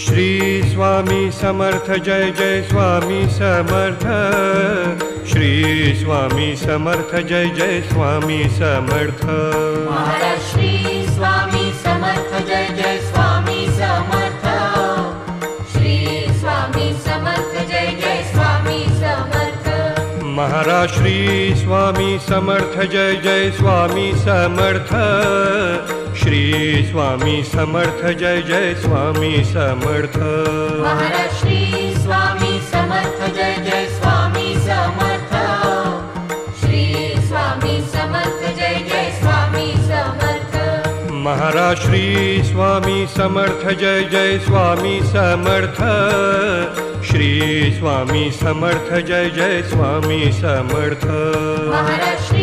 Shri Swami Samarth Jai Jai Swami Samarth. Shri Swami Samarth Jai Jai Swami Samarth. Maharaj Shri Swami Samarth Jai Jai Swami Samarth. Shri Swami Samarth Jai Jai Swami Samarth. Maharaj Shri Swami Samarth Jai Jai Swami Samarth. Shri Swami Samarth Jai Jai Swami Samarth. Maharaj Shri Swami Samarth Jai Jai Swami Samarth. Shri Swami Samarth Jai Jai Swami Samarth. Maharaj Shri Swami Samarth Jai Jai Swami Samarth. Shri Swami Samarth Jai Jai Swami Samarth. Maharaj Shri